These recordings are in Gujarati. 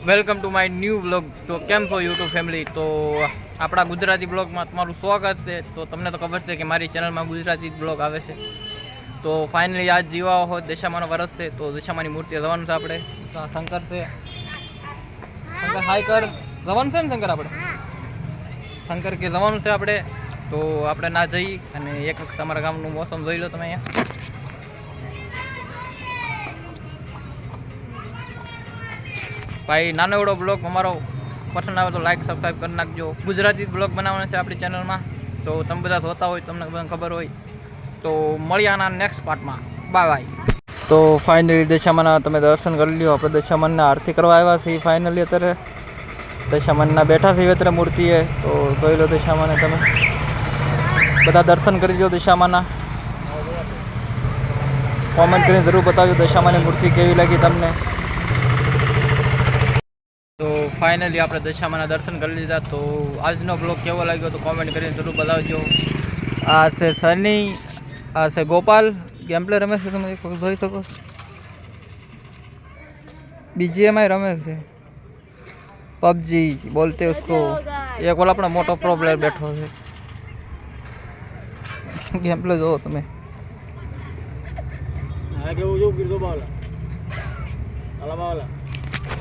Welcome to my new blog. તો કેમ છો યુટ્યુબ ફેમિલી? તો આપણા ગુજરાતી બ્લોગમાં તમારું સ્વાગત છે. તો તમને તો ખબર છે કે મારી ચેનલમાં ગુજરાતી બ્લોગ આવે છે. તો ફાઇનલી આજ જીવા હો દશામાનો વરસ છે. તો દશામાની મૂર્તિ જવાનું છે આપણે. શંકર છે, શંકર હાઈ કર. જવાનું છે ને શંકર આપણે? શંકર કે જવાનું છે આપણે. તો આપણે ના જઈ અને એક વખત અમારા ગામનું મોસમ જોઈ લો તમે અહીંયા. ભાઈ નાનો એવડો બ્લોગ અમારો પસંદ આવે તો લાઈક સબસ્ક્રાઈબ કરી નાખજો. ગુજરાતી બ્લોગ બનાવવાનો છે આપણી ચેનલમાં. તો તમે બધા જોતા હોય, તમને બધાને ખબર હોય. તો મળીએ આના નેક્સ્ટ પાર્ટમાં. Bye bye. તો ફાઇનલી દશામાના તમે દર્શન કરી લ્યો. આપણે દશામાનના આરતી કરવા આવ્યા છીએ. ફાઇનલી અત્યારે દશામાનના બેઠા છીએ અત્યારે મૂર્તિએ. તો જોઈ લો દશામાને તમે બધા દર્શન કરી લો દશામાના. કોમેન્ટ કરીને જરૂર બતાવજો દશામાની મૂર્તિ કેવી લાગી તમને. તો ફાઇનલી આપણે દશામાના દર્શન કરી લીધા. તો આજનો બ્લોગ કેવો લાગ્યો તો કોમેન્ટ કરીને જરૂર બતાવજો. આ છે સની, આ છે ગોપાલ. ગેમ પ્લે રમે છે, તમે જોઈ શકો. બીજીએમઆઈ રમે છે, પબજી બોલતે उसको. એક ઓલા પણ મોટો પ્રો પ્લેયર બેઠો છે. गेम प्ले जो तुम्हें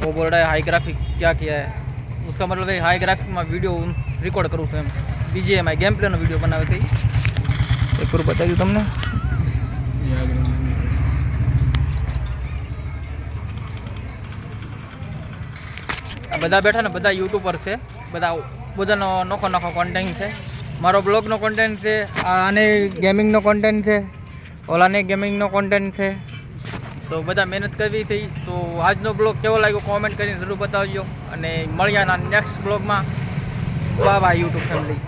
वो बोल रहा है हाई ग्राफिक क्या किया है. उसका मतलब है हाई ग्राफिक में वीडियो रिकॉर्ड करूँ છું એમ. બીજીએમઆઈ गेम प्ले નો વિડીયો બનાવે છે. એક પૂરું બતાવ્યું તમને. આ બધા બેઠા ને બધા યુટ્યુબર છે. બધાનો નોખો નોખો કોન્ટેન્ટ છે. મારો બ્લોગનો કોન્ટેન્ટ છે, આને ગેમિંગનો કોન્ટેન્ટ છે, ઓલાને ગેમિંગનો કોન્ટેન્ટ છે. તો બધા મહેનત કરવી થઈ. તો આજનો બ્લોગ કેવો લાગ્યો કોમેન્ટ કરીને જરૂર બતાવજો. અને મળ્યા નેક્સ્ટ બ્લોગમાં. Bye bye YouTube family.